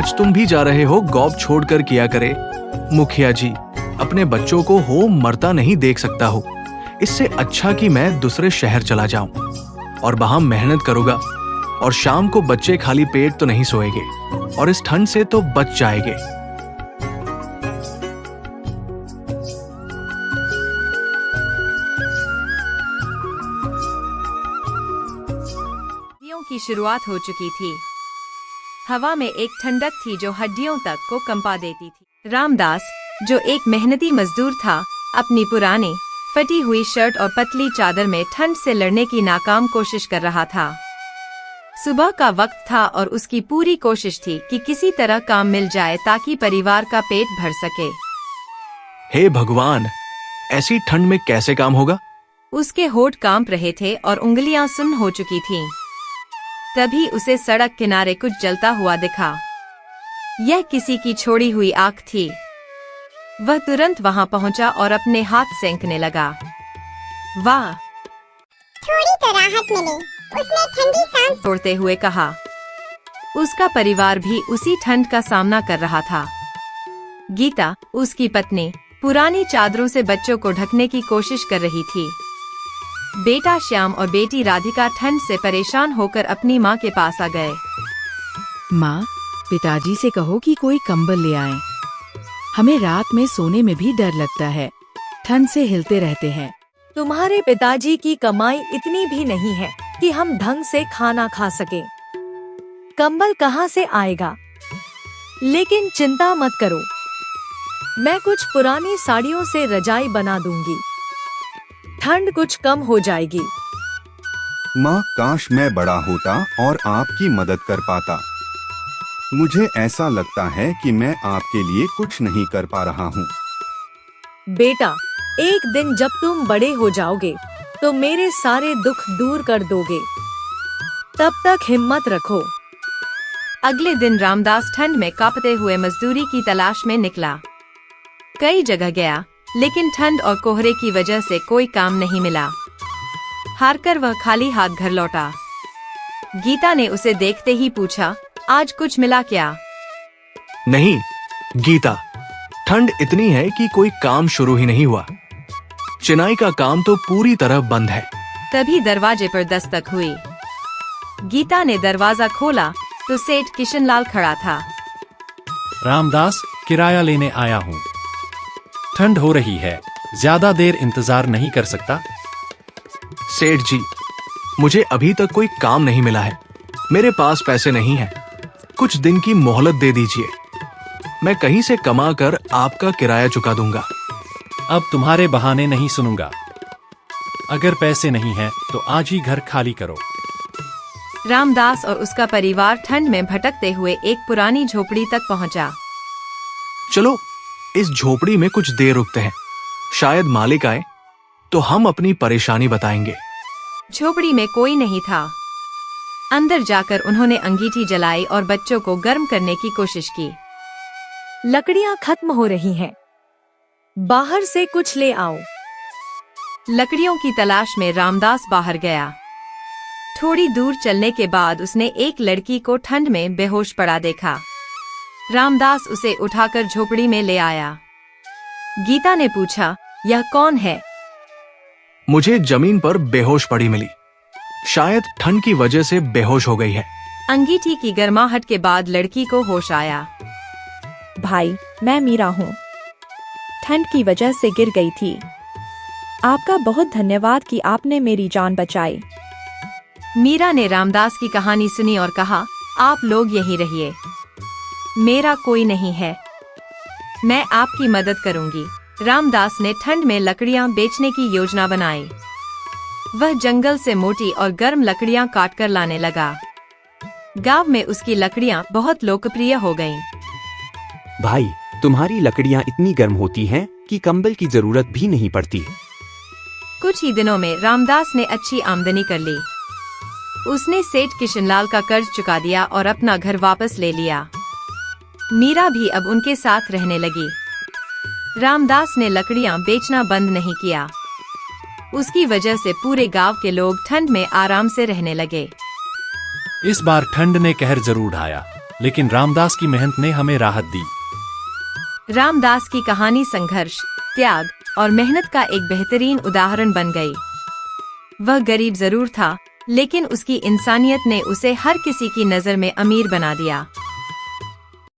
आज तुम भी जा रहे हो गॉब छोड़कर किया करे। मुखिया जी, अपने बच्चों को हो मरता नहीं देख सकता हो। इससे अच्छा कि मैं दूसरे शहर चला जाऊं और वहां मेहनत करूंगा, और शाम को बच्चे खाली पेट तो नहीं सोएंगे और इस ठंड से तो बच जाएंगे। सर्दियों की शुरुआत हो चुकी थी। हवा में एक ठंडक थी जो हड्डियों तक को कंपा देती थी। रामदास, जो एक मेहनती मजदूर था, अपनी पुरानी फटी हुई शर्ट और पतली चादर में ठंड से लड़ने की नाकाम कोशिश कर रहा था। सुबह का वक्त था और उसकी पूरी कोशिश थी कि किसी तरह काम मिल जाए ताकि परिवार का पेट भर सके। हे भगवान, ऐसी ठंड में कैसे काम होगा? उसके होठ कांप रहे थे और उंगलियां सुन्न हो चुकी थीं। तभी उसे सड़क किनारे कुछ जलता हुआ दिखा। यह किसी की छोड़ी हुई आग थी। वह तुरंत वहां पहुंचा और अपने हाथ सेंकने लगा। वाह, थोड़ी तो राहत मिली, उसने ठंडी सांस छोड़ते हुए कहा। उसका परिवार भी उसी ठंड का सामना कर रहा था। गीता, उसकी पत्नी, पुरानी चादरों से बच्चों को ढकने की कोशिश कर रही थी। बेटा श्याम और बेटी राधिका ठंड से परेशान होकर अपनी माँ के पास आ गए। माँ, पिताजी से कहो कि कोई कंबल ले आएं। हमें रात में सोने में भी डर लगता है, ठंड से हिलते रहते हैं। तुम्हारे पिताजी की कमाई इतनी भी नहीं है कि हम ढंग से खाना खा सकें। कंबल कहाँ से आएगा? लेकिन चिंता मत करो, मैं कुछ पुरानी साड़ियों से रजाई बना दूंगी। ठंड कुछ कम हो जाएगी। माँ, काश मैं बड़ा होता और आपकी मदद कर पाता। मुझे ऐसा लगता है कि मैं आपके लिए कुछ नहीं कर पा रहा हूँ। बेटा, एक दिन जब तुम बड़े हो जाओगे तो मेरे सारे दुख दूर कर दोगे। तब तक हिम्मत रखो। अगले दिन रामदास ठंड में कांपते हुए मजदूरी की तलाश में निकला। कई जगह गया, लेकिन ठंड और कोहरे की वजह से कोई काम नहीं मिला। हारकर वह खाली हाथ घर लौटा। गीता ने उसे देखते ही पूछा, आज कुछ मिला क्या? नहीं गीता, ठंड इतनी है कि कोई काम शुरू ही नहीं हुआ। चिनाई का काम तो पूरी तरह बंद है। तभी दरवाजे पर दस्तक हुई। गीता ने दरवाजा खोला तो सेठ किशनलाल खड़ा था। रामदास, किराया लेने आया हूँ। ठंड हो रही है, ज्यादा देर इंतजार नहीं कर सकता। सेठ जी, मुझे अभी तक कोई काम नहीं मिला है। मेरे पास पैसे नहीं हैं। कुछ दिन की मोहलत दे दीजिए, मैं कहीं से कमा कर आपका किराया चुका दूंगा। अब तुम्हारे बहाने नहीं सुनूंगा। अगर पैसे नहीं हैं तो आज ही घर खाली करो। रामदास और उसका परिवार ठंड में भटकते हुए एक पुरानी झोपड़ी तक पहुंचा। चलो इस झोपड़ी में कुछ देर रुकते हैं, शायद मालिक आए तो हम अपनी परेशानी बताएंगे। झोपड़ी में कोई नहीं था। अंदर जाकर उन्होंने अंगीठी जलाई और बच्चों को गर्म करने की कोशिश की। लकड़ियाँ खत्म हो रही हैं, बाहर से कुछ ले आओ। लकड़ियों की तलाश में रामदास बाहर गया। थोड़ी दूर चलने के बाद उसने एक लड़की को ठंड में बेहोश पड़ा देखा। रामदास उसे उठाकर झोपड़ी में ले आया। गीता ने पूछा, यह कौन है? मुझे जमीन पर बेहोश पड़ी मिली, शायद ठंड की वजह से बेहोश हो गई है। अंगीठी की गर्माहट के बाद लड़की को होश आया। भाई, मैं मीरा हूँ, ठंड की वजह से गिर गई थी। आपका बहुत धन्यवाद कि आपने मेरी जान बचाई। मीरा ने रामदास की कहानी सुनी और कहा, आप लोग यहीं रहिए, मेरा कोई नहीं है, मैं आपकी मदद करूंगी। रामदास ने ठंड में लकड़ियां बेचने की योजना बनाई। वह जंगल से मोटी और गर्म लकड़ियां काटकर लाने लगा। गांव में उसकी लकड़ियां बहुत लोकप्रिय हो गईं। भाई, तुम्हारी लकड़ियां इतनी गर्म होती हैं कि कंबल की जरूरत भी नहीं पड़ती। कुछ ही दिनों में रामदास ने अच्छी आमदनी कर ली। उसने सेठ किशनलाल का कर्ज चुका दिया और अपना घर वापस ले लिया। मीरा भी अब उनके साथ रहने लगी। रामदास ने लकड़ियां बेचना बंद नहीं किया। उसकी वजह से पूरे गांव के लोग ठंड में आराम से रहने लगे। इस बार ठंड ने कहर जरूर ढाया। लेकिन रामदास की मेहनत ने हमें राहत दी। रामदास की कहानी संघर्ष, त्याग और मेहनत का एक बेहतरीन उदाहरण बन गई। वह गरीब जरूर था, लेकिन उसकी इंसानियत ने उसे हर किसी की नजर में अमीर बना दिया।